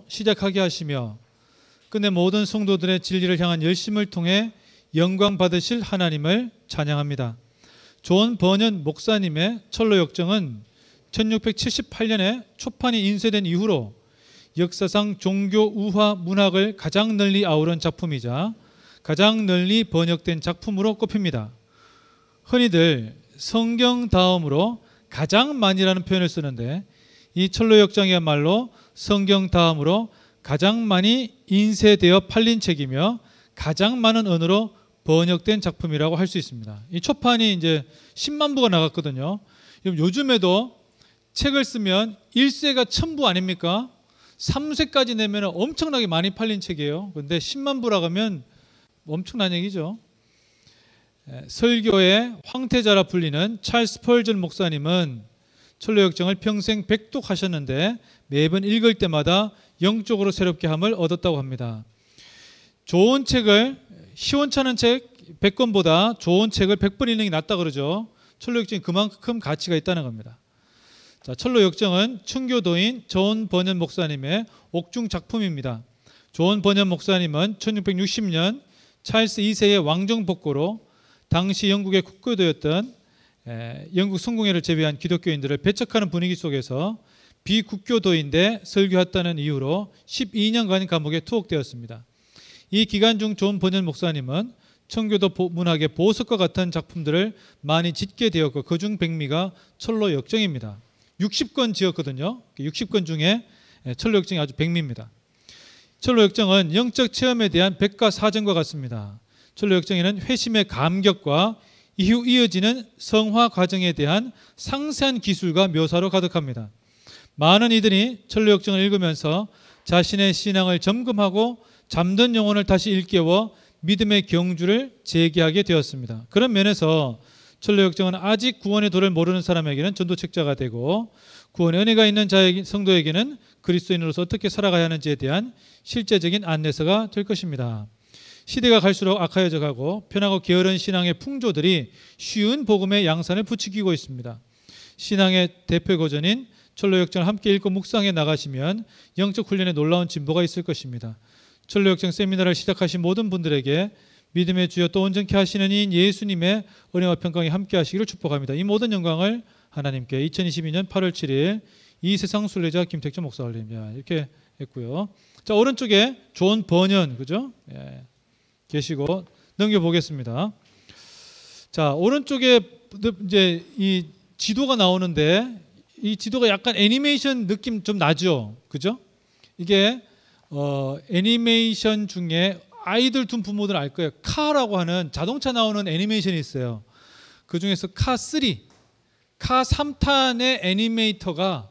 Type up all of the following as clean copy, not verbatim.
시작하게 하시며 끝내 모든 성도들의 진리를 향한 열심을 통해 영광 받으실 하나님을 찬양합니다. 존 버년 목사님의 철로 역정은 1678년에 초판이 인쇄된 이후로 역사상 종교 우화 문학을 가장 널리 아우른 작품이자 가장 널리 번역된 작품으로 꼽힙니다. 흔히들 성경 다음으로 가장 많이라는 표현을 쓰는데 이 철로 역정이야말로 성경 다음으로 가장 많이 인쇄되어 팔린 책이며 가장 많은 언어로 번역된 작품이라고 할 수 있습니다. 이 초판이 이제 10만 부가 나갔거든요. 요즘에도 책을 쓰면 1쇄가 1000부 아닙니까? 3쇄까지 내면 엄청나게 많이 팔린 책이에요. 그런데 10만 부라고 하면 엄청난 얘기죠. 설교의 황태자라 불리는 찰스 스펄전 목사님은 철로 역정을 평생 백독하셨는데 매번 읽을 때마다 영적으로 새롭게 함을 얻었다고 합니다. 좋은 책을 시원찮은 책 100권보다 좋은 책을 100번 읽는 게 낫다 그러죠. 철로 역정이 그만큼 가치가 있다는 겁니다. 자, 철로 역정은 청교도인 존 버년 목사님의 옥중 작품입니다. 존 버년 목사님은 1660년 찰스 2세의 왕정복고로 당시 영국의 국교도였던 영국 성공회를 제외한 기독교인들을 배척하는 분위기 속에서 비국교도인데 설교했다는 이유로 12년간 감옥에 투옥되었습니다. 이 기간 중 존 버년 목사님은 청교도 문학의 보석과 같은 작품들을 많이 짓게 되었고 그중 백미가 철로 역정입니다. 60권 지었거든요. 60권 중에 철로 역정이 아주 백미입니다. 철로 역정은 영적 체험에 대한 백과사전과 같습니다. 철로 역정에는 회심의 감격과 이후 이어지는 성화 과정에 대한 상세한 기술과 묘사로 가득합니다. 많은 이들이 철로 역정을 읽으면서 자신의 신앙을 점검하고 잠든 영혼을 다시 일깨워 믿음의 경주를 재개하게 되었습니다. 그런 면에서 철로 역정은 아직 구원의 도를 모르는 사람에게는 전도책자가 되고 구원의 은혜가 있는 성도에게는 그리스도인으로서 어떻게 살아가야 하는지에 대한 실제적인 안내서가 될 것입니다. 시대가 갈수록 악하여져 가고 편하고 게으른 신앙의 풍조들이 쉬운 복음의 양산을 부추기고 있습니다. 신앙의 대표 고전인 철로 역정을 함께 읽고 묵상해 나가시면 영적 훈련에 놀라운 진보가 있을 것입니다. 철로 역정 세미나를 시작하신 모든 분들에게 믿음의 주여 또 온전케 하시는 이인 예수님의 은혜와 평강이 함께 하시기를 축복합니다. 이 모든 영광을 하나님께 2022년 8월 7일 이 세상 순례자 김택전 목사 올립니다. 이렇게 했고요. 자, 오른쪽에 존 버년 그죠? 예. 계시고 넘겨보겠습니다. 자, 오른쪽에 이제 이 지도가 나오는데 이 지도가 약간 애니메이션 느낌 좀 나죠, 그죠? 이게 애니메이션 중에 아이들 둔 부모들 알 거예요. 카라고 하는 자동차 나오는 애니메이션이 있어요. 그 중에서 카3, 카 3탄의 애니메이터가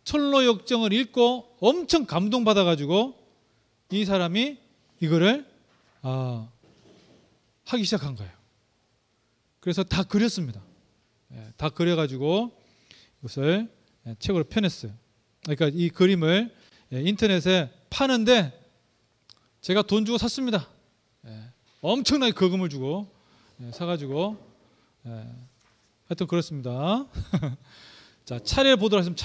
철로 역정을 읽고 엄청 감동받아가지고 이 사람이 이거를 하기 시작한 거예요. 그래서 다 그렸습니다. 다 그려가지고 이것을 책으로 펴냈어요. 그러니까 이 그림을 인터넷에 파는데 제가 돈 주고 샀습니다. 엄청나게 거금을 주고 사가지고 하여튼 그렇습니다. 자, 차례 보도록 하겠습니다.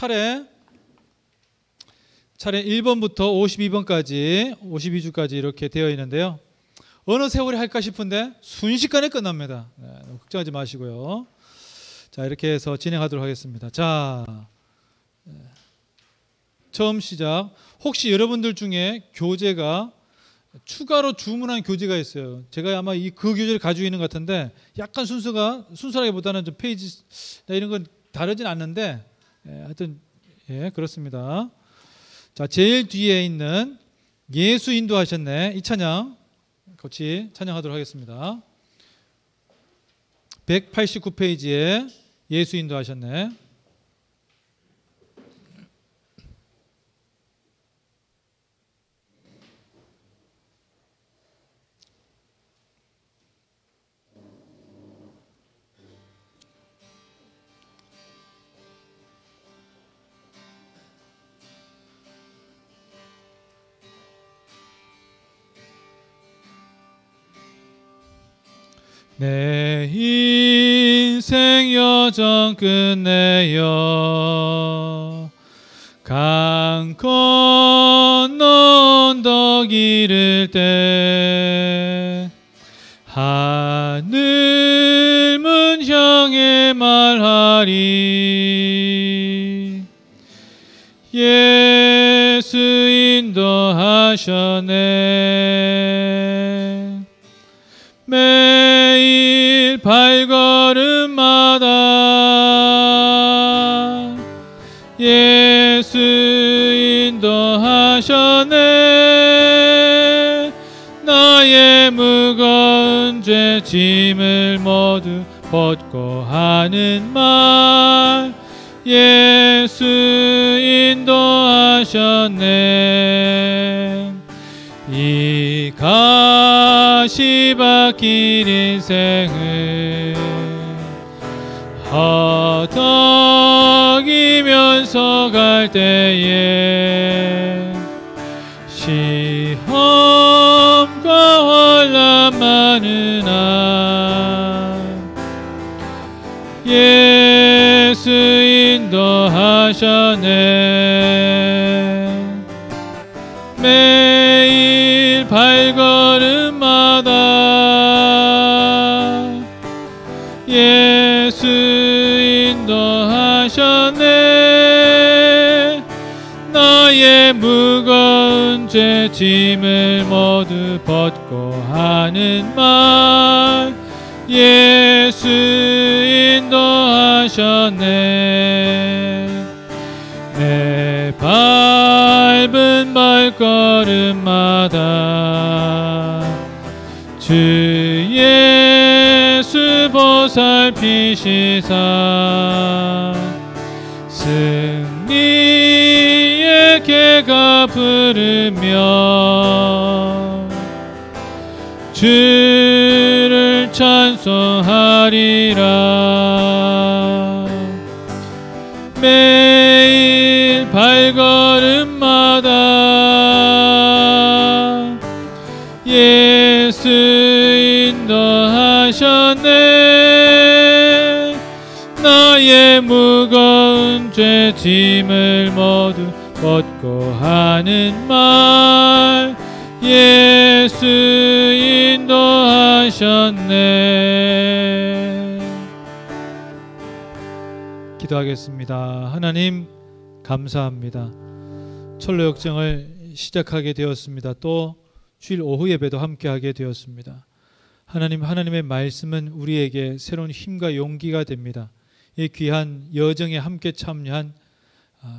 차례 1번부터 52번까지 52주까지 이렇게 되어 있는데요. 어느 세월이 할까 싶은데 순식간에 끝납니다. 걱정하지 마시고요. 자, 이렇게 해서 진행하도록 하겠습니다. 자, 처음 시작. 혹시 여러분들 중에 교재가 추가로 주문한 교재가 있어요. 제가 아마 그 교재를 가지고 있는 것 같은데 약간 순수하기보다는 좀 페이지 이런 건 다르진 않는데 하여튼 그렇습니다. 자, 제일 뒤에 있는 예수 인도하셨네. 이 찬양 같이 찬양하도록 하겠습니다. 189페이지에 예수 인도하셨네. 내 인생 여정 끝내어 강 건너 이를 때 하늘 문 향해 말하리. 예수 인도하셨네. 매일 발걸음마다 예수 인도하셨네. 나의 무거운 죄 짐을 모두 벗고 하는 말 예수 인도하셨네. 이 가시밭길 인생을 허덕이면서 갈 때에 시험과 환난 많으나 예수 인도하셨네. 매일 발걸음마다 예수 인도하셨네. 나의 무거운 죄 짐을 모두 벗고 하는 말 예수 인도하셨네. 내 밟은 발걸음마다 주 예수 보살피시사 승리의 개가 부르며 주를 찬송하리라. 매일 발걸음마다 예수 인도하셨네. 나의 무거운 죄 짐을 모두 벗고 하는 말 예수 인도하셨네. 기도하겠습니다. 하나님 감사합니다. 철로 역정을 시작하게 되었습니다. 또 주일 오후 예배도 함께하게 되었습니다. 하나님, 하나님의 말씀은 우리에게 새로운 힘과 용기가 됩니다. 이 귀한 여정에 함께 참여한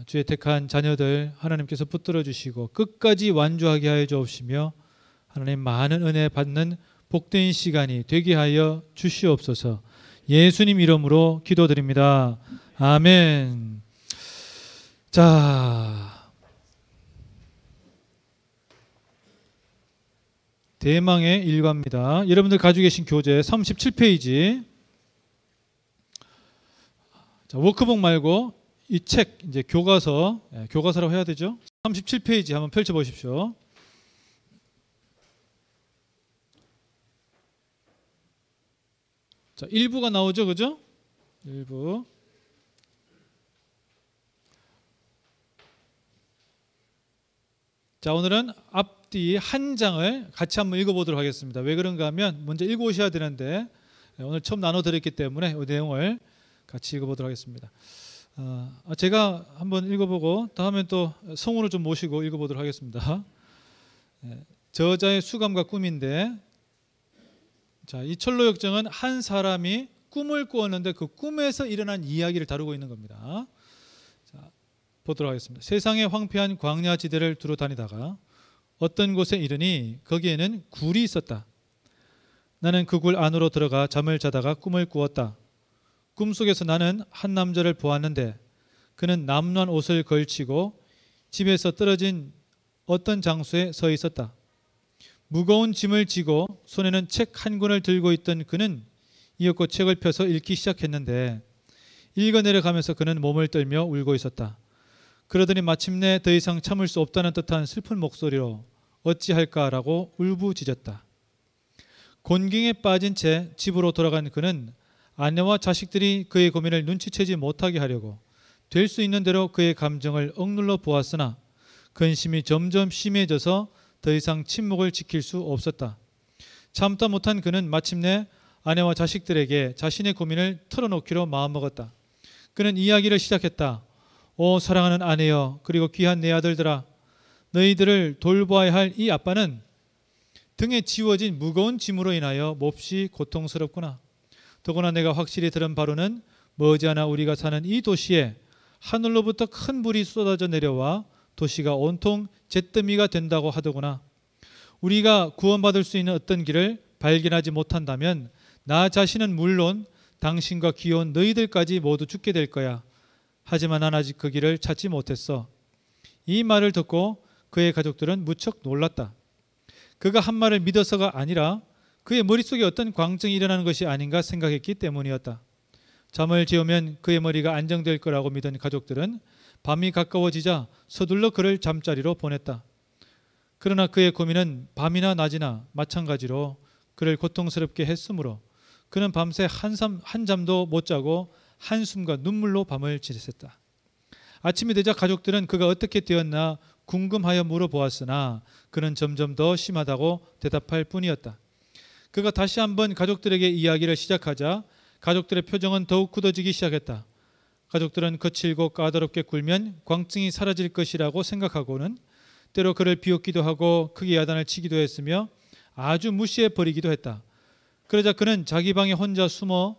주의 택한 자녀들 하나님께서 붙들어 주시고 끝까지 완주하게 하여 주옵시며 하나님 많은 은혜 받는 복된 시간이 되게 하여 주시옵소서. 예수님 이름으로 기도드립니다. 아멘. 자, 대망의 일과입니다. 여러분들 가지고 계신 교재 37페이지. 자, 워크북 말고 이 책 이제 교과서라고 해야 되죠? 37페이지 한번 펼쳐 보십시오. 자, 1부가 나오죠, 그죠? 1부. 자, 오늘은 앞뒤 한 장을 같이 한번 읽어보도록 하겠습니다. 왜 그런가 하면 먼저 읽어오셔야 되는데 오늘 처음 나눠드렸기 때문에 이 내용을 같이 읽어보도록 하겠습니다. 제가 한번 읽어보고 다음에 또 성우를 좀 모시고 읽어보도록 하겠습니다. 저자의 수감과 꿈인데, 자, 이 철로 역정은 한 사람이 꿈을 꾸었는데 그 꿈에서 일어난 이야기를 다루고 있는 겁니다. 자, 보도록 하겠습니다. 세상의 황폐한 광야 지대를 두루 다니다가 어떤 곳에 이르니 거기에는 굴이 있었다. 나는 그 굴 안으로 들어가 잠을 자다가 꿈을 꾸었다. 꿈속에서 나는 한 남자를 보았는데 그는 남루한 옷을 걸치고 집에서 떨어진 어떤 장소에 서 있었다. 무거운 짐을 지고 손에는 책 한 권을 들고 있던 그는 이윽고 책을 펴서 읽기 시작했는데 읽어 내려가면서 그는 몸을 떨며 울고 있었다. 그러더니 마침내 더 이상 참을 수 없다는 듯한 슬픈 목소리로 어찌할까라고 울부짖었다. 곤경에 빠진 채 집으로 돌아간 그는 아내와 자식들이 그의 고민을 눈치채지 못하게 하려고 될 수 있는 대로 그의 감정을 억눌러 보았으나 근심이 점점 심해져서 더 이상 침묵을 지킬 수 없었다. 참다 못한 그는 마침내 아내와 자식들에게 자신의 고민을 털어놓기로 마음먹었다. 그는 이야기를 시작했다. 오 사랑하는 아내여, 그리고 귀한 내 아들들아, 너희들을 돌보아야 할 이 아빠는 등에 지워진 무거운 짐으로 인하여 몹시 고통스럽구나. 더구나 내가 확실히 들은 바로는 머지않아 우리가 사는 이 도시에 하늘로부터 큰 불이 쏟아져 내려와 도시가 온통 잿더미가 된다고 하더구나. 우리가 구원받을 수 있는 어떤 길을 발견하지 못한다면 나 자신은 물론 당신과 귀여운 너희들까지 모두 죽게 될 거야. 하지만 난 아직 그 길을 찾지 못했어. 이 말을 듣고 그의 가족들은 무척 놀랐다. 그가 한 말을 믿어서가 아니라 그의 머릿속에 어떤 광증이 일어나는 것이 아닌가 생각했기 때문이었다. 잠을 재우면 그의 머리가 안정될 거라고 믿은 가족들은 밤이 가까워지자 서둘러 그를 잠자리로 보냈다. 그러나 그의 고민은 밤이나 낮이나 마찬가지로 그를 고통스럽게 했으므로 그는 밤새 한잠도 못 자고 한숨과 눈물로 밤을 지냈다. 아침이 되자 가족들은 그가 어떻게 되었나 궁금하여 물어보았으나 그는 점점 더 심하다고 대답할 뿐이었다. 그가 다시 한번 가족들에게 이야기를 시작하자 가족들의 표정은 더욱 굳어지기 시작했다. 가족들은 거칠고 까다롭게 굴면 광증이 사라질 것이라고 생각하고는 때로 그를 비웃기도 하고 크게 야단을 치기도 했으며 아주 무시해 버리기도 했다. 그러자 그는 자기 방에 혼자 숨어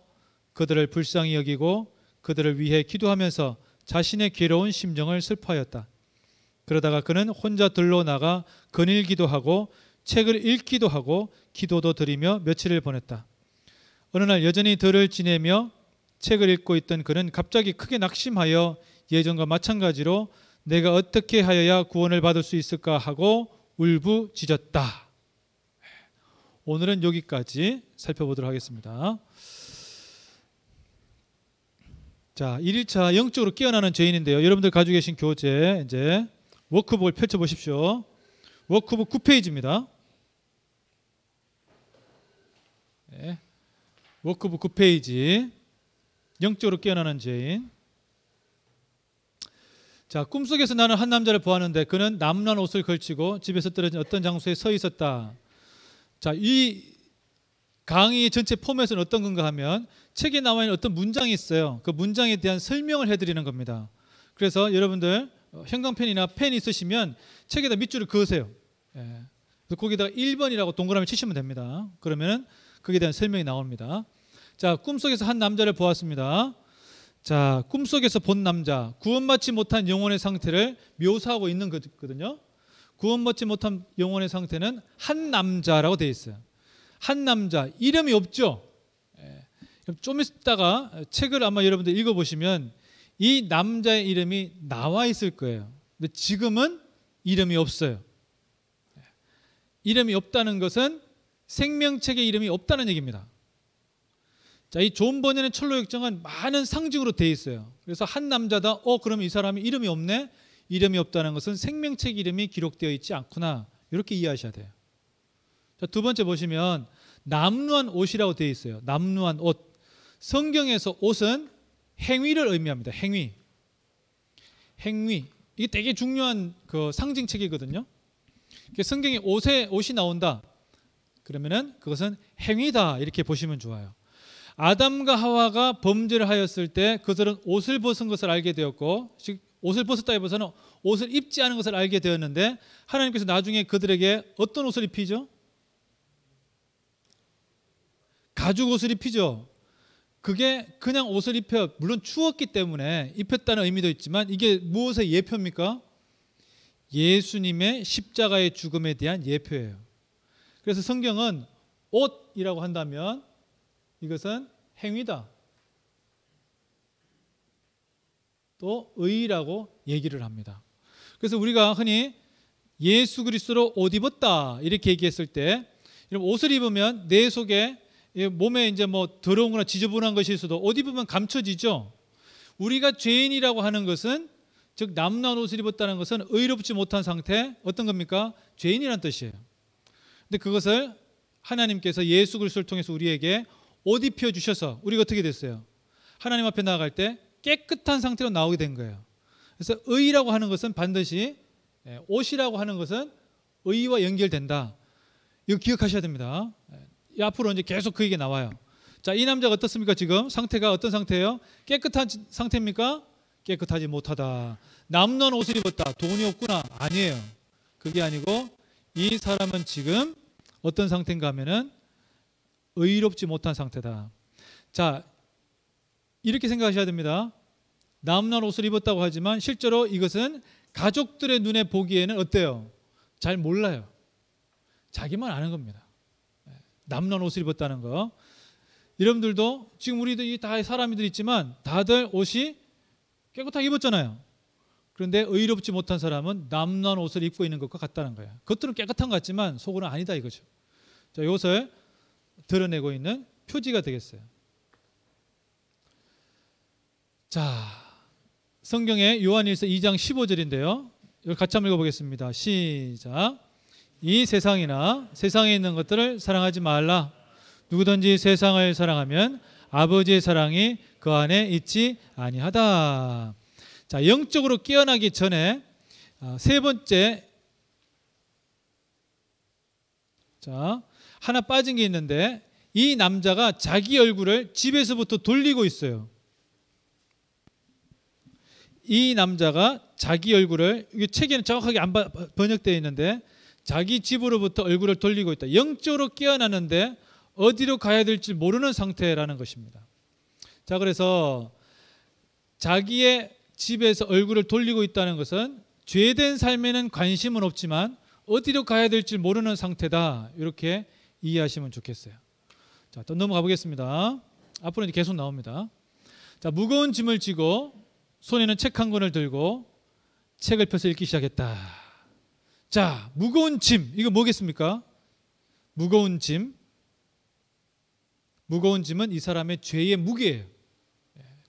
그들을 불쌍히 여기고 그들을 위해 기도하면서 자신의 괴로운 심정을 슬퍼하였다. 그러다가 그는 혼자 들로 나가 거닐기도 하고 책을 읽기도 하고 기도도 드리며 며칠을 보냈다. 어느 날 여전히 들을 지내며 책을 읽고 있던 그는 갑자기 크게 낙심하여 예전과 마찬가지로 내가 어떻게 하여야 구원을 받을 수 있을까 하고 울부짖었다. 오늘은 여기까지 살펴보도록 하겠습니다. 자, 1일차 영적으로 깨어나는 죄인인데요. 여러분들 가지고 계신 교재 이제 워크북을 펼쳐보십시오. 워크북 9페이지입니다. 네. 워크북 9페이지 영적으로 깨어나는 죄인. 자, 꿈속에서 나는 한 남자를 보았는데 그는 남루한 옷을 걸치고 집에서 떨어진 어떤 장소에 서 있었다. 자, 이 강의 전체 포맷은 어떤 건가 하면 책에 나와 있는 어떤 문장이 있어요. 그 문장에 대한 설명을 해드리는 겁니다. 그래서 여러분들 형광펜이나 펜 있으시면 책에다 밑줄을 그으세요. 예. 거기다가 1번이라고 동그라미 치시면 됩니다. 그러면 거기에 대한 설명이 나옵니다. 자, 꿈속에서 한 남자를 보았습니다. 자, 꿈속에서 본 남자, 구원받지 못한 영혼의 상태를 묘사하고 있는 거거든요. 구원받지 못한 영혼의 상태는 한 남자라고 되어 있어요. 한 남자, 이름이 없죠. 예. 좀 있다가 책을 아마 여러분들 읽어보시면 이 남자의 이름이 나와 있을 거예요. 근데 지금은 이름이 없어요. 이름이 없다는 것은 생명책에 이름이 없다는 얘기입니다. 자, 이 존 버년의 철로역정은 많은 상징으로 되어 있어요. 그래서 한 남자다. 그러면 이 사람이 이름이 없네. 이름이 없다는 것은 생명책 이름이 기록되어 있지 않구나. 이렇게 이해하셔야 돼요. 자, 두 번째 보시면 남루한 옷이라고 되어 있어요. 남루한 옷. 성경에서 옷은 행위를 의미합니다. 행위. 이게 되게 중요한 그 상징책이거든요. 성경에 옷이 나온다. 그러면은 그것은 행위다. 이렇게 보시면 좋아요. 아담과 하와가 범죄를 하였을 때 그들은 옷을 벗은 것을 알게 되었고, 즉 옷을 벗었다기보다는 옷을 입지 않은 것을 알게 되었는데 하나님께서 나중에 그들에게 어떤 옷을 입히죠? 가죽 옷을 입히죠. 그게 그냥 옷을 입혀 물론 추웠기 때문에 입혔다는 의미도 있지만 이게 무엇의 예표입니까? 예수님의 십자가의 죽음에 대한 예표예요. 그래서 성경은 옷이라고 한다면 이것은 행위다. 또 의라고 얘기를 합니다. 그래서 우리가 흔히 예수 그리스도로 옷 입었다 이렇게 얘기했을 때 옷을 입으면 내 속에 몸에 이제 뭐 더러운 거나 지저분한 것이 있어도 옷 입으면 감춰지죠. 우리가 죄인이라고 하는 것은 즉 남루한 옷을 입었다는 것은 의롭지 못한 상태 어떤 겁니까? 죄인이라는 뜻이에요. 근데 그것을 하나님께서 예수 그리스도를 통해서 우리에게 옷 입혀 주셔서 우리가 어떻게 됐어요? 하나님 앞에 나아갈 때 깨끗한 상태로 나오게 된 거예요. 그래서 의라고 하는 것은 반드시 옷이라고 하는 것은 의와 연결된다. 이거 기억하셔야 됩니다. 이 앞으로 이제 계속 그 얘기 나와요. 자, 이 남자가 어떻습니까? 지금 상태가 어떤 상태예요? 깨끗한 상태입니까? 깨끗하지 못하다. 남는 옷을 입었다. 돈이 없구나. 아니에요. 그게 아니고 이 사람은 지금 어떤 상태인가 하면은 의롭지 못한 상태다. 자, 이렇게 생각하셔야 됩니다. 남는 옷을 입었다고 하지만 실제로 이것은 가족들의 눈에 보기에는 어때요? 잘 몰라요. 자기만 아는 겁니다. 남는 옷을 입었다는 거. 여러분들도 지금 우리도 다 사람들 있지만 다들 옷이 깨끗하게 입었잖아요. 그런데 의롭지 못한 사람은 남는 옷을 입고 있는 것과 같다는 거예요. 겉으로는 깨끗한 것 같지만 속으로는 아니다 이거죠. 자, 이것을 드러내고 있는 표지가 되겠어요. 자, 성경의 요한일서 2장 15절인데요. 이걸 같이 한번 읽어보겠습니다. 시작. 이 세상이나 세상에 있는 것들을 사랑하지 말라. 누구든지 세상을 사랑하면 아버지의 사랑이 그 안에 있지 아니하다. 자, 영적으로 깨어나기 전에 세 번째, 자, 하나 빠진 게 있는데 이 남자가 자기 얼굴을 집에서부터 돌리고 있어요. 이 남자가 자기 얼굴을, 이게 책에는 정확하게 안 번역되어 있는데 자기 집으로부터 얼굴을 돌리고 있다. 영적으로 깨어나는데 어디로 가야 될지 모르는 상태라는 것입니다. 자, 그래서 자기의 집에서 얼굴을 돌리고 있다는 것은 죄된 삶에는 관심은 없지만 어디로 가야 될지 모르는 상태다. 이렇게 이해하시면 좋겠어요. 자, 또 넘어가 보겠습니다. 앞으로 이제 계속 나옵니다. 자, 무거운 짐을 지고 손에는 책 한 권을 들고 책을 펴서 읽기 시작했다. 자, 무거운 짐, 이거 뭐겠습니까? 무거운 짐. 무거운 짐은 이 사람의 죄의 무게예요.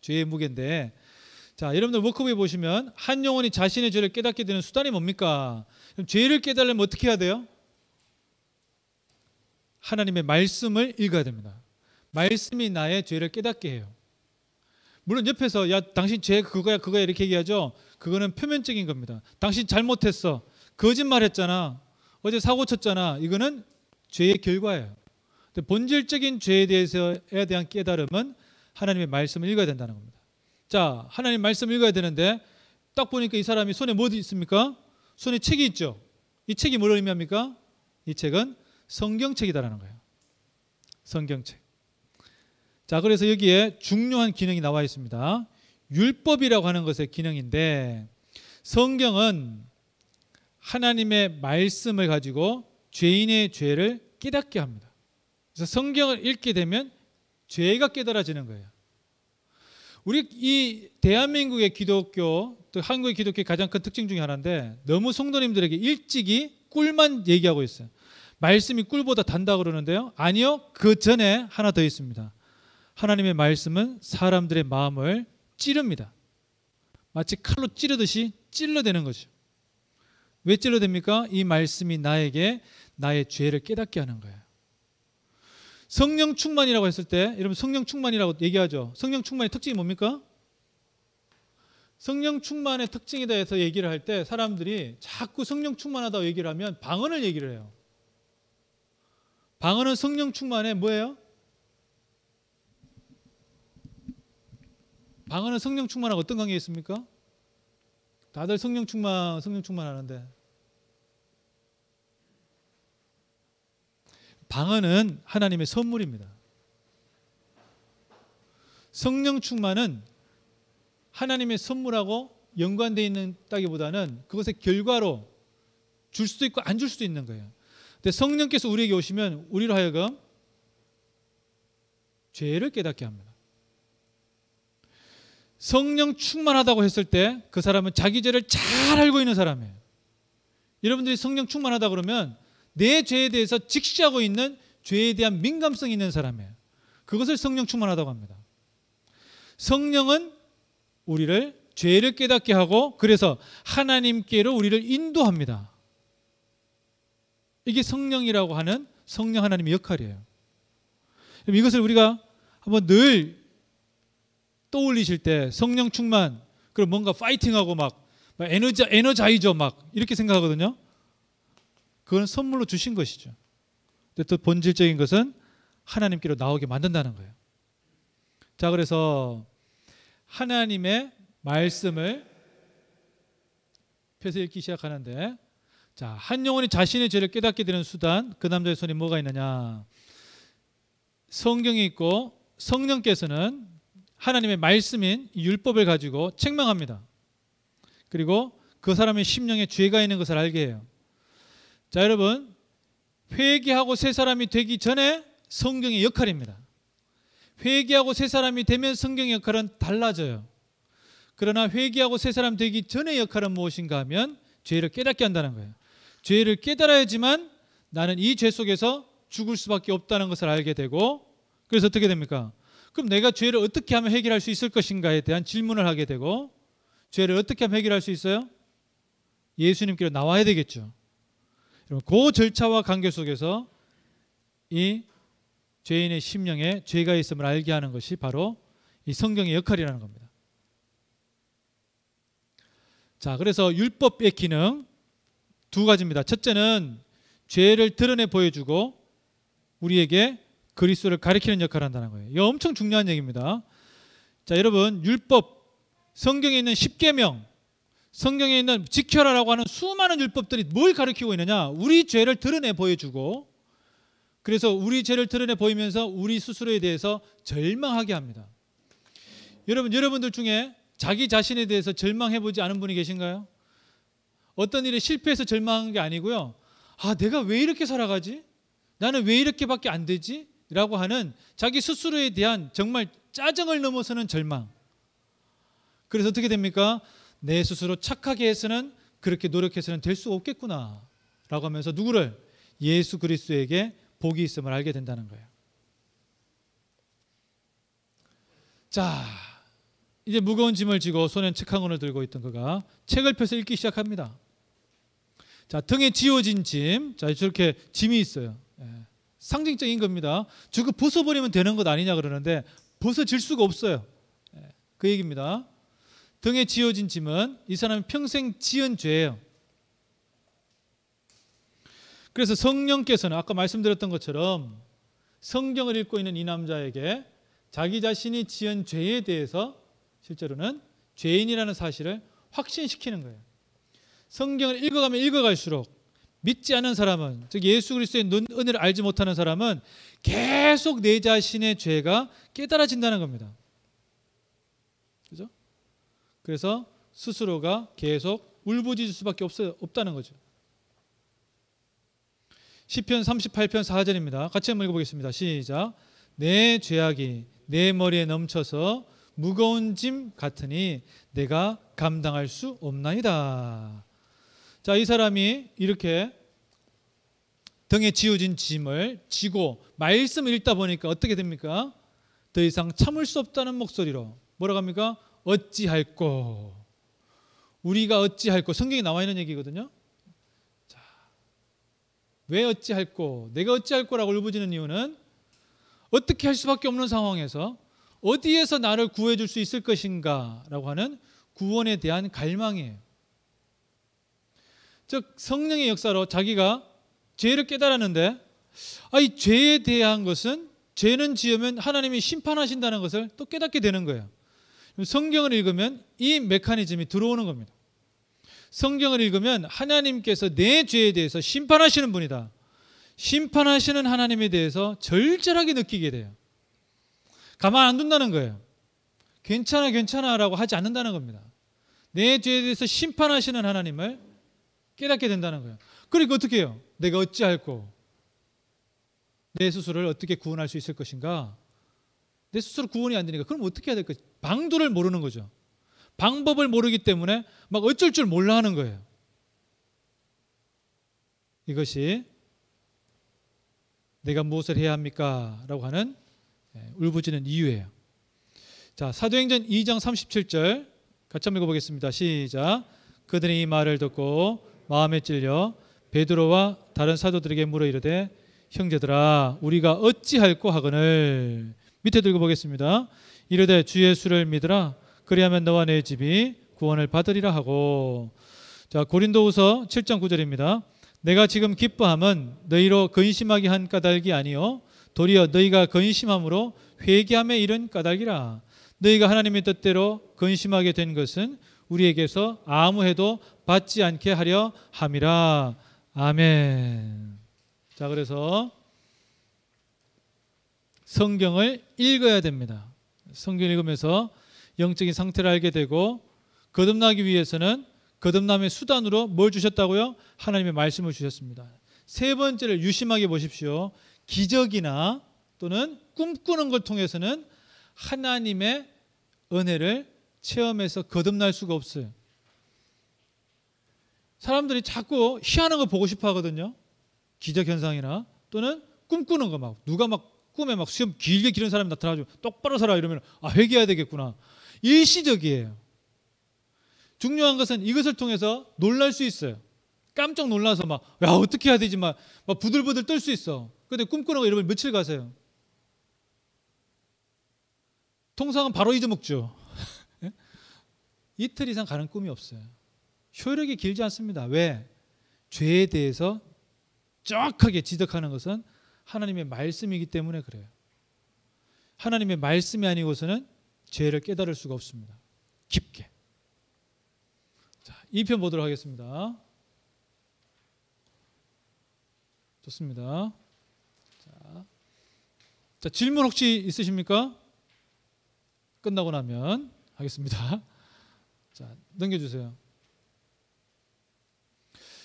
죄의 무게인데, 자, 여러분들 워크북에 보시면 한 영혼이 자신의 죄를 깨닫게 되는 수단이 뭡니까? 그럼 죄를 깨달으려면 어떻게 해야 돼요? 하나님의 말씀을 읽어야 됩니다. 말씀이 나의 죄를 깨닫게 해요. 물론 옆에서 야, 당신 죄 그거야 이렇게 얘기하죠. 그거는 표면적인 겁니다. 당신 잘못했어. 거짓말했잖아. 어제 사고 쳤잖아. 이거는 죄의 결과예요. 근데 본질적인 죄에 대한 깨달음은 하나님의 말씀을 읽어야 된다는 겁니다. 자, 하나님 말씀을 읽어야 되는데 딱 보니까 이 사람이 손에 뭐 있습니까? 손에 책이 있죠. 이 책이 뭘 의미합니까? 이 책은 성경책이다라는 거예요. 성경책. 자, 그래서 여기에 중요한 기능이 나와 있습니다. 율법이라고 하는 것의 기능인데, 성경은 하나님의 말씀을 가지고 죄인의 죄를 깨닫게 합니다. 그래서 성경을 읽게 되면 죄가 깨달아지는 거예요. 우리 이 대한민국의 기독교, 또 한국의 기독교의 가장 큰 특징 중에 하나인데, 너무 성도님들에게 일찍이 꿀만 얘기하고 있어요. 말씀이 꿀보다 단다 그러는데요. 아니요, 그 전에 하나 더 있습니다. 하나님의 말씀은 사람들의 마음을 찌릅니다. 마치 칼로 찌르듯이 찔러대는 거죠. 왜 찔러댑니까? 이 말씀이 나에게 나의 죄를 깨닫게 하는 거예요. 성령 충만이라고 했을 때, 여러분 성령 충만이라고 얘기하죠. 성령 충만의 특징이 뭡니까? 성령 충만의 특징에 대해서 얘기를 할 때 사람들이 자꾸 성령 충만하다고 얘기를 하면 방언을 얘기를 해요. 방언은 성령 충만의 뭐예요? 방언은 성령 충만하고 어떤 관계가 있습니까? 다들 성령 충만 하는데, 방언은 하나님의 선물입니다. 성령 충만은 하나님의 선물하고 연관되어 있다기보다는 그것의 결과로 줄 수도 있고 안 줄 수도 있는 거예요. 근데 성령께서 우리에게 오시면 우리로 하여금 죄를 깨닫게 합니다. 성령 충만하다고 했을 때 그 사람은 자기 죄를 잘 알고 있는 사람이에요. 여러분들이 성령 충만하다 그러면 내 죄에 대해서 직시하고 있는 죄에 대한 민감성이 있는 사람이에요. 그것을 성령 충만하다고 합니다. 성령은 우리를 죄를 깨닫게 하고 그래서 하나님께로 우리를 인도합니다. 이게 성령이라고 하는 성령 하나님의 역할이에요. 이것을 우리가 한번 늘 떠올리실 때 성령 충만, 그럼 뭔가 파이팅하고 막 에너자이저 막 이렇게 생각하거든요. 그건 선물로 주신 것이죠. 근데 또 본질적인 것은 하나님께로 나오게 만든다는 거예요. 자, 그래서 하나님의 말씀을 펴서 읽기 시작하는데, 자, 한 영혼이 자신의 죄를 깨닫게 되는 수단, 그 남자의 손에 뭐가 있느냐? 성경이 있고 성령께서는 하나님의 말씀인 율법을 가지고 책망합니다. 그리고 그 사람의 심령에 죄가 있는 것을 알게 해요. 자, 여러분, 회개하고 새 사람이 되기 전에 성경의 역할입니다. 회개하고 새 사람이 되면 성경의 역할은 달라져요. 그러나 회개하고 새 사람 되기 전의 역할은 무엇인가 하면 죄를 깨닫게 한다는 거예요. 죄를 깨달아야지만 나는 이 죄 속에서 죽을 수밖에 없다는 것을 알게 되고, 그래서 어떻게 됩니까? 그럼 내가 죄를 어떻게 하면 해결할 수 있을 것인가에 대한 질문을 하게 되고, 죄를 어떻게 하면 해결할 수 있어요? 예수님께로 나와야 되겠죠. 그 절차와 관계 속에서 이 죄인의 심령에 죄가 있음을 알게 하는 것이 바로 이 성경의 역할이라는 겁니다. 자, 그래서 율법의 기능 두 가지입니다. 첫째는 죄를 드러내 보여주고 우리에게 그리스도를 가리키는 역할을 한다는 거예요. 이거 엄청 중요한 얘기입니다. 자, 여러분, 율법, 성경에 있는 십계명, 성경에 있는 지켜라라고 하는 수많은 율법들이 뭘 가리키고 있느냐? 우리 죄를 드러내 보여주고, 그래서 우리 죄를 드러내 보이면서 우리 스스로에 대해서 절망하게 합니다. 여러분들 중에 자기 자신에 대해서 절망해보지 않은 분이 계신가요? 어떤 일에 실패해서 절망한 게 아니고요. 아, 내가 왜 이렇게 살아가지? 나는 왜 이렇게밖에 안 되지? 라고 하는 자기 스스로에 대한 정말 짜증을 넘어서는 절망. 그래서 어떻게 됩니까? 내 스스로 착하게 해서는, 그렇게 노력해서는 될 수 없겠구나 라고 하면서 누구를? 예수 그리스도에게 복이 있음을 알게 된다는 거예요. 자, 이제 무거운 짐을 지고 손엔 책 한 권을 들고 있던 그가 책을 펴서 읽기 시작합니다. 자, 등에 지어진 짐, 자, 저렇게 짐이 있어요. 상징적인 겁니다. 저거 벗어버리면 되는 것 아니냐 그러는데 벗어질 수가 없어요. 그 얘기입니다. 등에 지어진 짐은 이 사람이 평생 지은 죄예요. 그래서 성령께서는 아까 말씀드렸던 것처럼 성경을 읽고 있는 이 남자에게 자기 자신이 지은 죄에 대해서 실제로는 죄인이라는 사실을 확신시키는 거예요. 성경을 읽어가면 읽어갈수록 믿지 않은 사람은, 즉 예수 그리스도의 은혜를 알지 못하는 사람은 계속 내 자신의 죄가 깨달아진다는 겁니다. 그죠? 그래서 스스로가 계속 울부짖을 수밖에 없다는 거죠. 시편 38편 4절입니다. 같이 한번 읽어보겠습니다. 시작. 내 죄악이 내 머리에 넘쳐서 무거운 짐 같으니 내가 감당할 수 없나이다. 자, 이 사람이 이렇게 등에 지어진 짐을 지고 말씀을 읽다 보니까 어떻게 됩니까? 더 이상 참을 수 없다는 목소리로 뭐라고 합니까? 어찌할꼬. 우리가 어찌할꼬. 성경에 나와 있는 얘기거든요. 자, 왜 어찌할꼬? 내가 어찌할꼬라고 울부짖는 이유는 어떻게 할 수밖에 없는 상황에서 어디에서 나를 구해줄 수 있을 것인가 라고 하는 구원에 대한 갈망이에요. 즉 성령의 역사로 자기가 죄를 깨달았는데, 이 죄에 대한 것은, 죄는 지으면 하나님이 심판하신다는 것을 또 깨닫게 되는 거예요. 성경을 읽으면 이 메커니즘이 들어오는 겁니다. 성경을 읽으면 하나님께서 내 죄에 대해서 심판하시는 분이다, 심판하시는 하나님에 대해서 절절하게 느끼게 돼요. 가만 안 둔다는 거예요. 괜찮아 라고 하지 않는다는 겁니다. 내 죄에 대해서 심판하시는 하나님을 깨닫게 된다는 거예요. 그러니까 어떻게 해요? 내가 어찌할꼬? 내 스스로를 어떻게 구원할 수 있을 것인가? 내 스스로 구원이 안 되니까 그럼 어떻게 해야 될까? 방도를 모르는 거죠. 방법을 모르기 때문에 막 어쩔 줄 몰라 하는 거예요. 이것이 내가 무엇을 해야 합니까? 라고 하는 울부짖는 이유예요. 자, 사도행전 2장 37절 같이 한번 읽어보겠습니다. 시작. 그들이 이 말을 듣고 마음에 찔려 베드로와 다른 사도들에게 물어 이르되 형제들아 우리가 어찌할꼬 하거늘. 밑에 읽어보겠습니다. 이르되 주 예수를 믿으라 그리하면 너와 내 집이 구원을 받으리라 하고. 자, 고린도후서 7장 9절입니다. 내가 지금 기뻐함은 너희로 근심하게 한 까닭이 아니요 도리어 너희가 근심함으로 회개함에 이른 까닭이라. 너희가 하나님의 뜻대로 근심하게 된 것은 우리에게서 아무 해도 받지 않게 하려 함이라. 아멘. 자, 그래서 성경을 읽어야 됩니다. 성경 읽으면서 영적인 상태를 알게 되고, 거듭나기 위해서는 거듭남의 수단으로 뭘 주셨다고요? 하나님의 말씀을 주셨습니다. 세 번째를 유심하게 보십시오. 기적이나 또는 꿈꾸는 걸 통해서는 하나님의 은혜를 체험해서 거듭날 수가 없어요. 사람들이 자꾸 희한한 거 보고 싶어 하거든요. 기적 현상이나 또는 꿈꾸는 거, 막 누가 막 꿈에 막 수염 길게 기른 사람이 나타나가지고 똑바로 살아 이러면 회개해야 되겠구나. 일시적이에요. 중요한 것은 이것을 통해서 놀랄 수 있어요. 깜짝 놀라서 어떻게 해야 되지 막 부들부들 떨 수 있어. 근데 꿈꾸는 거 여러분 며칠 가세요? 통상은 바로 잊어먹죠. 이틀 이상 가는 꿈이 없어요. 효력이 길지 않습니다. 왜? 죄에 대해서 정확하게 지적하는 것은 하나님의 말씀이기 때문에 그래요. 하나님의 말씀이 아니고서는 죄를 깨달을 수가 없습니다. 깊게. 자, 2편 보도록 하겠습니다. 좋습니다. 자, 질문 혹시 있으십니까? 끝나고 나면 하겠습니다. 자, 넘겨주세요.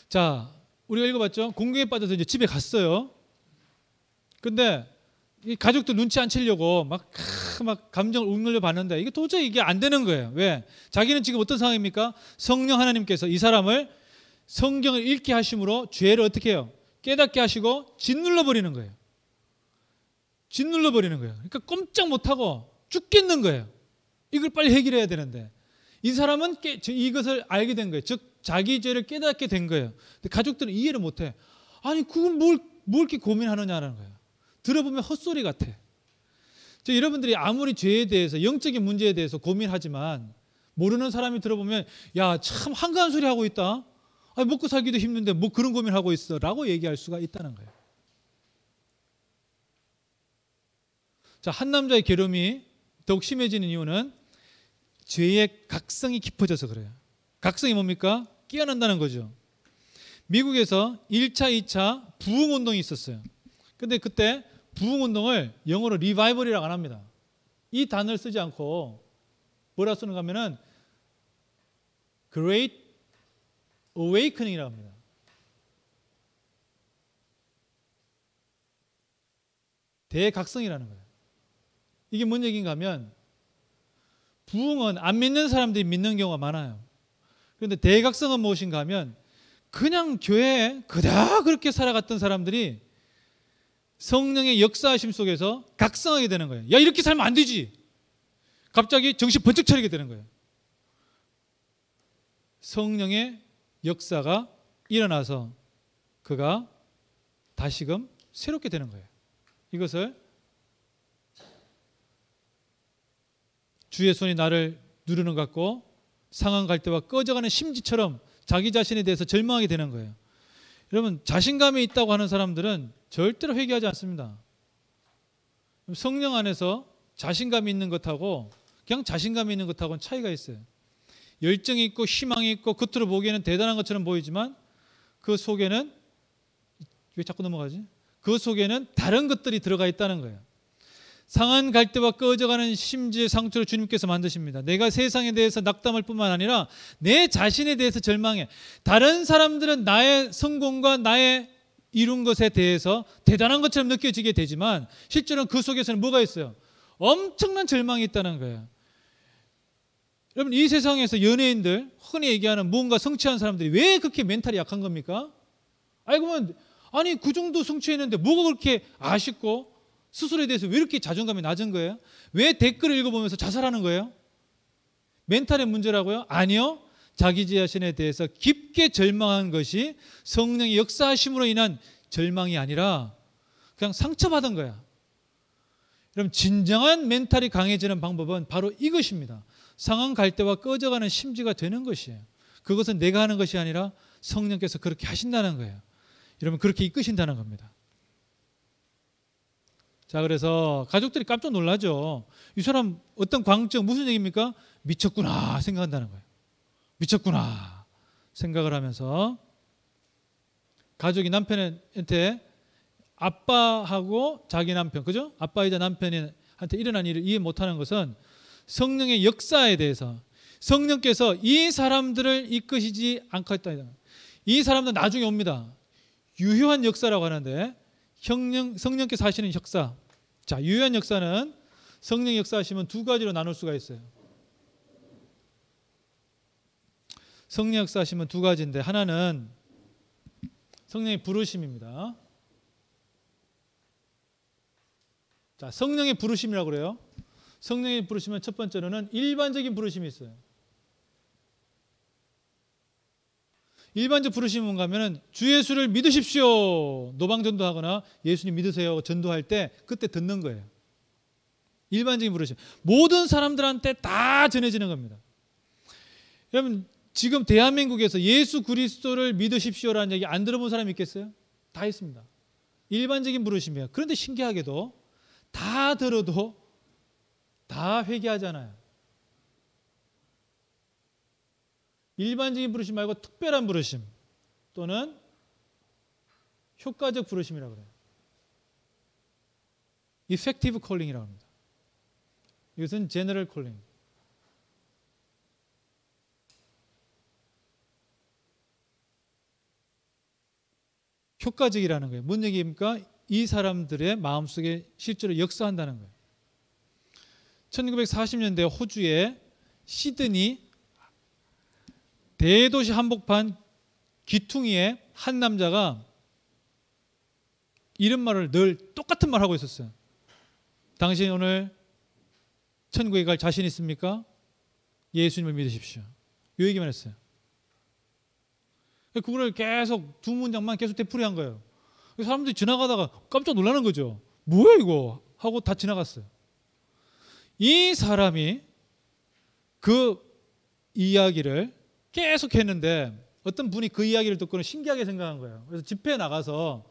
자, 우리가 읽어봤죠? 공경에 빠져서 이제 집에 갔어요. 근데 이 가족들 눈치 안 채려고 막 감정을 억눌려 봤는데 이게 도저히 안 되는 거예요. 왜? 자기는 지금 어떤 상황입니까? 성령 하나님께서 이 사람을 성경을 읽게 하심으로 죄를 어떻게 해요? 깨닫게 하시고 짓눌러 버리는 거예요. 짓눌러 버리는 거예요. 그러니까 꼼짝 못하고 죽겠는 거예요. 이걸 빨리 해결해야 되는데 이 사람은 이것을 알게 된 거예요. 즉 자기 죄를 깨닫게 된 거예요. 근데 가족들은 이해를 못해. 아니 그건 뭘 이렇게 고민하느냐는 거예요. 들어보면 헛소리 같아. 여러분들이 아무리 죄에 대해서 영적인 문제에 대해서 고민하지만 모르는 사람이 들어보면 야, 참 한가한 소리 하고 있다. 아니, 먹고 살기도 힘든데 뭐 그런 고민하고 있어 라고 얘기할 수가 있다는 거예요. 자, 한 남자의 괴로움이 더욱 심해지는 이유는 죄의 각성이 깊어져서 그래요. 각성이 뭡니까? 깨어난다는 거죠. 미국에서 1차, 2차 부흥운동이 있었어요. 근데 그때 부흥운동을 영어로 리바이벌이라고 안 합니다. 이 단어를 쓰지 않고 뭐라 쓰는가 하면은 Great Awakening이라고 합니다. 대각성이라는 거예요. 이게 뭔 얘기인가 하면 부흥은 안 믿는 사람들이 믿는 경우가 많아요. 그런데 대각성은 무엇인가 하면 그냥 교회에 그다 그렇게 살아갔던 사람들이 성령의 역사하심 속에서 각성하게 되는 거예요. 야, 이렇게 살면 안 되지. 갑자기 정신 번쩍 차리게 되는 거예요. 성령의 역사가 일어나서 그가 다시금 새롭게 되는 거예요. 이것을 주의 손이 나를 누르는 것 같고 상한 갈대와 꺼져가는 심지처럼 자기 자신에 대해서 절망하게 되는 거예요. 여러분, 자신감이 있다고 하는 사람들은 절대로 회개하지 않습니다. 성령 안에서 자신감이 있는 것하고 그냥 자신감이 있는 것하고는 차이가 있어요. 열정이 있고 희망이 있고 겉으로 보기에는 대단한 것처럼 보이지만 그 속에는, 왜 자꾸 넘어가지? 그 속에는 다른 것들이 들어가 있다는 거예요. 상한 갈대와 꺼져가는 심지의 상처를 주님께서 만드십니다. 내가 세상에 대해서 낙담할 뿐만 아니라 내 자신에 대해서 절망해. 다른 사람들은 나의 성공과 나의 이룬 것에 대해서 대단한 것처럼 느껴지게 되지만 실제로는 그 속에서는 뭐가 있어요? 엄청난 절망이 있다는 거예요. 여러분, 이 세상에서 연예인들, 흔히 얘기하는 무언가 성취한 사람들이 왜 그렇게 멘탈이 약한 겁니까? 알고 보면 아니 그 정도 성취했는데 뭐가 그렇게 아쉽고 스스로에 대해서 왜 이렇게 자존감이 낮은 거예요? 왜 댓글을 읽어보면서 자살하는 거예요? 멘탈의 문제라고요? 아니요. 자기 자신에 대해서 깊게 절망한 것이 성령의 역사하심으로 인한 절망이 아니라 그냥 상처받은 거야. 그럼 진정한 멘탈이 강해지는 방법은 바로 이것입니다. 상한 갈대와 꺼져가는 심지가 되는 것이에요. 그것은 내가 하는 것이 아니라 성령께서 그렇게 하신다는 거예요. 여러분 그렇게 이끄신다는 겁니다. 자, 그래서 가족들이 깜짝 놀라죠. 이 사람 어떤 광증 무슨 얘기입니까? 미쳤구나 생각한다는 거예요. 미쳤구나 생각을 하면서 가족이 남편한테 아빠하고 자기 남편, 그죠? 아빠이자 남편한테 일어난 일을 이해 못하는 것은 성령의 역사에 대해서 성령께서 이 사람들을 이끄시지 않고 있다. 이 사람들 나중에 옵니다. 유효한 역사라고 하는데 성령께서 하시는 역사. 자, 유효한 역사는 성령 역사하시면 두 가지로 나눌 수가 있어요. 성령 역사하시면 두 가지인데 하나는 성령의 부르심입니다. 자, 성령의 부르심이라고 그래요. 성령의 부르심은 첫 번째로는 일반적인 부르심이 있어요. 일반적 부르심은 뭔가 하면은 주 예수를 믿으십시오. 노방전도하거나 예수님 믿으세요. 전도할 때 그때 듣는 거예요. 일반적인 부르심. 모든 사람들한테 다 전해지는 겁니다. 여러분 지금 대한민국에서 예수 그리스도를 믿으십시오라는 얘기 안 들어본 사람이 있겠어요? 다 있습니다. 일반적인 부르심이에요. 그런데 신기하게도 다 들어도 다 회개하잖아요. 일반적인 부르심 말고 특별한 부르심 또는 효과적 부르심이라고 그래요. Effective calling이라고 합니다. 이것은 General calling. 효과적이라는 거예요. 뭔 얘기입니까? 이 사람들의 마음속에 실제로 역사한다는 거예요. 1940년대 호주의 시드니 대도시 한복판 귀퉁이에 한 남자가 이런 말을 늘 똑같은 말 하고 있었어요. 당신 오늘 천국에 갈 자신 있습니까? 예수님을 믿으십시오. 이 얘기만 했어요. 그거를 계속 두 문장만 계속 되풀이한 거예요. 사람들이 지나가다가 깜짝 놀라는 거죠. 뭐야 이거 하고 다 지나갔어요. 이 사람이 그 이야기를 계속 했는데 어떤 분이 그 이야기를 듣고는 신기하게 생각한 거예요. 그래서 집회에 나가서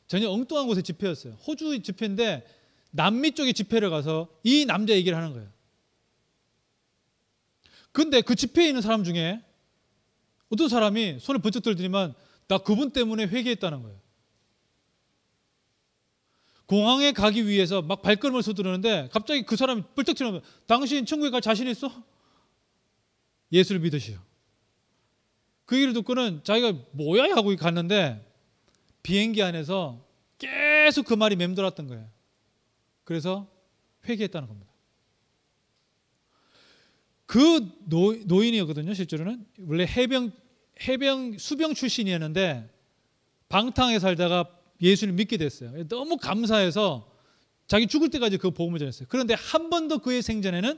전혀 엉뚱한 곳에 집회였어요. 호주 집회인데 남미 쪽에 집회를 가서 이 남자 얘기를 하는 거예요. 근데 그 집회에 있는 사람 중에 어떤 사람이 손을 번쩍 들더니만 나 그분 때문에 회개했다는 거예요. 공항에 가기 위해서 막 발걸음을 서두르는데 갑자기 그 사람이 뿔쩍 튀어나오면 당신 천국에 갈 자신 있어? 예수를 믿으시오. 그 얘기를 듣고는 자기가 뭐야 하고 갔는데 비행기 안에서 계속 그 말이 맴돌았던 거예요. 그래서 회개했다는 겁니다. 그 노인이었거든요. 실제로는 원래 해병 수병 출신이었는데 방탕에 살다가 예수를 믿게 됐어요. 너무 감사해서 자기 죽을 때까지 그 복음을 전했어요. 그런데 한 번도 그의 생전에는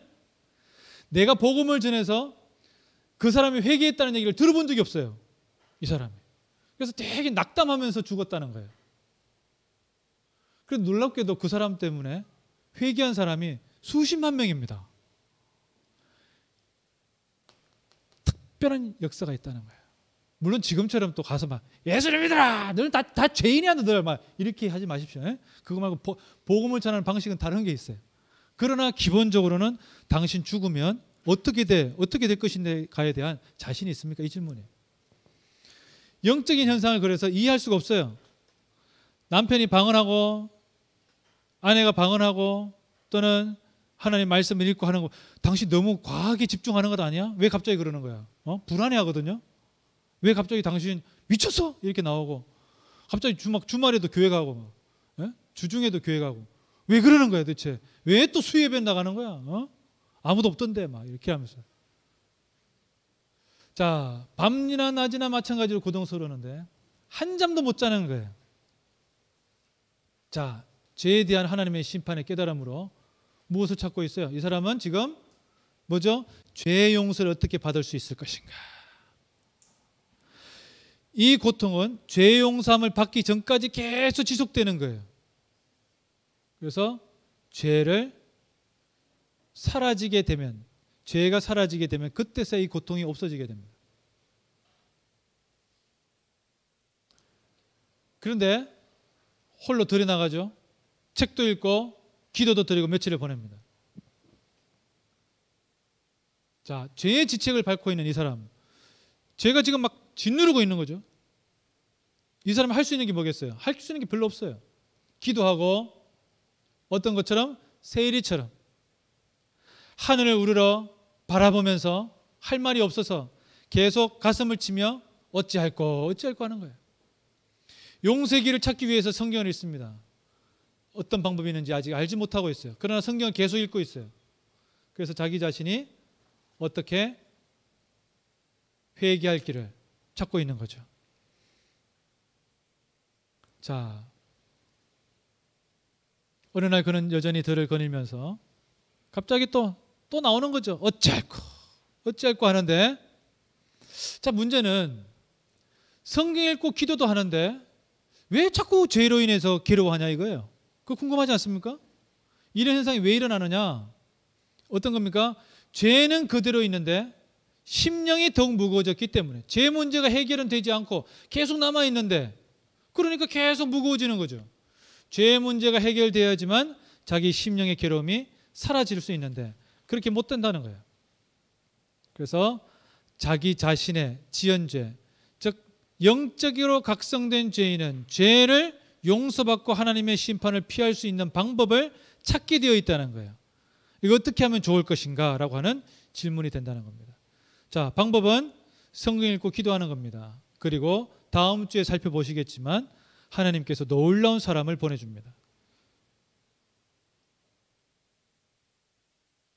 내가 복음을 전해서 그 사람이 회개했다는 얘기를 들어본 적이 없어요. 이 사람이. 그래서 되게 낙담하면서 죽었다는 거예요. 그래서 놀랍게도 그 사람 때문에 회개한 사람이 수십만 명입니다. 특별한 역사가 있다는 거예요. 물론 지금처럼 또 가서 막 예수를 믿어라. 너는 다 죄인이야 너들 막 이렇게 하지 마십시오. 그거 말고 복음을 전하는 방식은 다른 게 있어요. 그러나 기본적으로는 당신 죽으면 어떻게 될 것인가에 대한 자신이 있습니까? 이 질문이에요. 영적인 현상을 그래서 이해할 수가 없어요. 남편이 방언하고 아내가 방언하고 또는 하나님 말씀을 읽고 하는 거 당신 너무 과하게 집중하는 것 아니야? 왜 갑자기 그러는 거야? 불안해하거든요. 왜 갑자기 당신 미쳤어? 이렇게 나오고 갑자기 주말에도 교회 가고 주중에도 교회 가고 왜 그러는 거야 대체? 왜 또 수예배 나가는 거야? 아무도 없던데 막 이렇게 하면서 자 밤이나 낮이나 마찬가지로 고통스러우는데 한 잠도 못 자는 거예요. 자 죄에 대한 하나님의 심판의 깨달음으로 무엇을 찾고 있어요? 이 사람은 지금 뭐죠? 죄의 용서를 어떻게 받을 수 있을 것인가? 이 고통은 죄의 용서함을 받기 전까지 계속 지속되는 거예요. 그래서 죄가 사라지게 되면 그때서야 이 고통이 없어지게 됩니다. 그런데 홀로 들여 나가죠. 책도 읽고 기도도 드리고 며칠을 보냅니다. 자, 죄의 지책을 밟고 있는 이 사람, 죄가 지금 막 짓누르고 있는 거죠. 이 사람이 할 수 있는 게 뭐겠어요? 할 수 있는 게 별로 없어요. 기도하고 어떤 것처럼 세리처럼 하늘을 우러러 바라보면서 할 말이 없어서 계속 가슴을 치며 어찌할꼬 하는 거예요. 용서의 길을 찾기 위해서 성경을 읽습니다. 어떤 방법이 있는지 아직 알지 못하고 있어요. 그러나 성경을 계속 읽고 있어요. 그래서 자기 자신이 어떻게 회개할 길을 찾고 있는 거죠. 자, 어느 날 그는 여전히 들을 거닐면서 갑자기 또 나오는 거죠. 어찌할꼬 하는데, 자, 문제는 성경 읽고 기도도 하는데 왜 자꾸 죄로 인해서 괴로워하냐 이거예요. 그거 궁금하지 않습니까? 이런 현상이 왜 일어나느냐? 어떤 겁니까? 죄는 그대로 있는데 심령이 더욱 무거워졌기 때문에, 죄 문제가 해결은 되지 않고 계속 남아있는데, 그러니까 계속 무거워지는 거죠. 죄 문제가 해결되어야지만 자기 심령의 괴로움이 사라질 수 있는데 그렇게 못 된다는 거예요. 그래서 자기 자신의 지은 죄, 즉 영적으로 각성된 죄인은 죄를 용서받고 하나님의 심판을 피할 수 있는 방법을 찾게 되어 있다는 거예요. 이거 어떻게 하면 좋을 것인가 라고 하는 질문이 된다는 겁니다. 자, 방법은 성경 읽고 기도하는 겁니다. 그리고 다음 주에 살펴보시겠지만 하나님께서 놀라운 사람을 보내줍니다.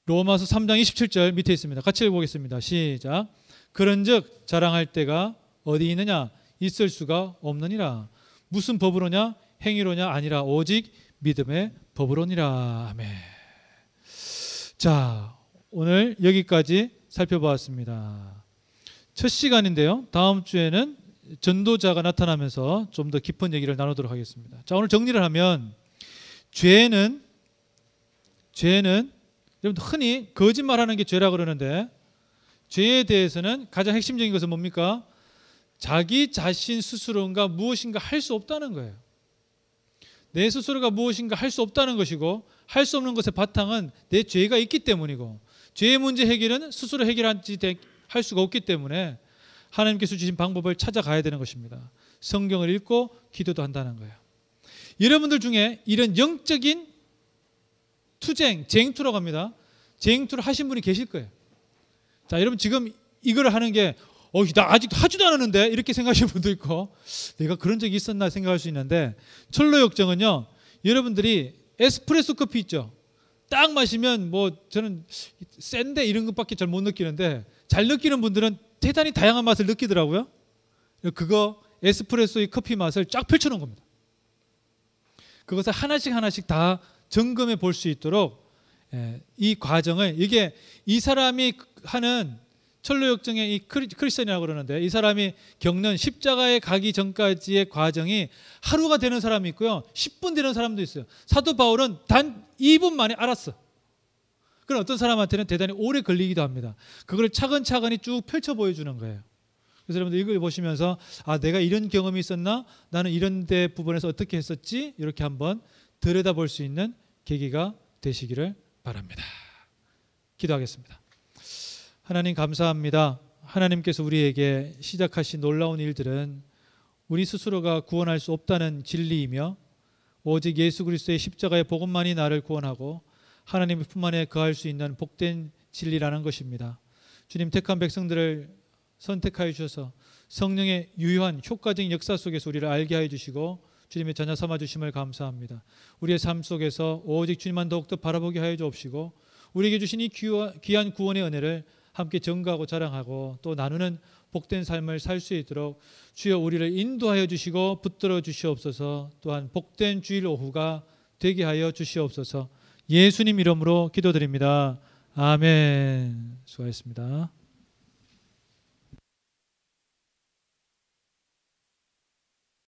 로마서 3장 27절 밑에 있습니다. 같이 읽어보겠습니다. 시작. 그런즉 자랑할 때가 어디 있느냐? 있을 수가 없느니라. 무슨 법으로냐? 행위로냐? 아니라 오직 믿음의 법으로니라. 아멘. 자, 오늘 여기까지 살펴보았습니다. 첫 시간인데요. 다음 주에는 전도자가 나타나면서 좀 더 깊은 얘기를 나누도록 하겠습니다. 자, 오늘 정리를 하면 죄는 여러분 흔히 거짓말하는 게 죄라 그러는데, 죄에 대해서는 가장 핵심적인 것은 뭡니까? 자기 자신 스스로가 무엇인가 할 수 없다는 거예요. 내 스스로가 무엇인가 할 수 없다는 것이고, 할 수 없는 것의 바탕은 내 죄가 있기 때문이고, 죄의 문제 해결은 스스로 할 수가 없기 때문에 하나님께서 주신 방법을 찾아가야 되는 것입니다. 성경을 읽고 기도도 한다는 거예요. 여러분들 중에 이런 영적인 쟁투라고 합니다. 쟁투를 하신 분이 계실 거예요. 자, 여러분 지금 이걸 하는 게 나 아직 하지도 않았는데 이렇게 생각하시는 분도 있고, 내가 그런 적이 있었나 생각할 수 있는데, 철로 역정은요, 여러분들이 에스프레소 커피 있죠. 딱 마시면 저는 센데 이런 것밖에 잘 못 느끼는데, 잘 느끼는 분들은 대단히 다양한 맛을 느끼더라고요. 그거 에스프레소의 커피 맛을 쫙 펼쳐놓은 겁니다. 그것을 하나씩 다 점검해 볼 수 있도록 이 과정을, 이게 이 사람이 하는 철로역정의 이 크리스천이라고 그러는데, 이 사람이 겪는 십자가에 가기 전까지의 과정이 하루가 되는 사람이 있고요, 10분 되는 사람도 있어요. 사도 바울은 단 2분 만에 알았어. 그럼 어떤 사람한테는 대단히 오래 걸리기도 합니다. 그걸 차근차근히 쭉 펼쳐 보여주는 거예요. 그래서 여러분들 이걸 보시면서 내가 이런 경험이 있었나? 나는 이런 데 부분에서 어떻게 했었지? 이렇게 한번 들여다볼 수 있는 계기가 되시기를 바랍니다. 기도하겠습니다. 하나님 감사합니다. 하나님께서 우리에게 시작하신 놀라운 일들은 우리 스스로가 구원할 수 없다는 진리이며, 오직 예수 그리스도의 십자가의 복음만이 나를 구원하고 하나님의 품 안에 거할 수 있는 복된 진리라는 것입니다. 주님, 택한 백성들을 선택하여 주셔서 성령의 유효한 효과적인 역사 속에서 우리를 알게 하여 주시고 주님의 자녀 삼아 주심을 감사합니다. 우리의 삶 속에서 오직 주님만 더욱더 바라보게 하여 주옵시고, 우리에게 주신 이 귀한 구원의 은혜를 함께 전가하고 자랑하고 또 나누는 복된 삶을 살 수 있도록 주여 우리를 인도하여 주시고 붙들어 주시옵소서. 또한 복된 주일 오후가 되게 하여 주시옵소서. 예수님 이름으로 기도드립니다. 아멘. 수고하셨습니다.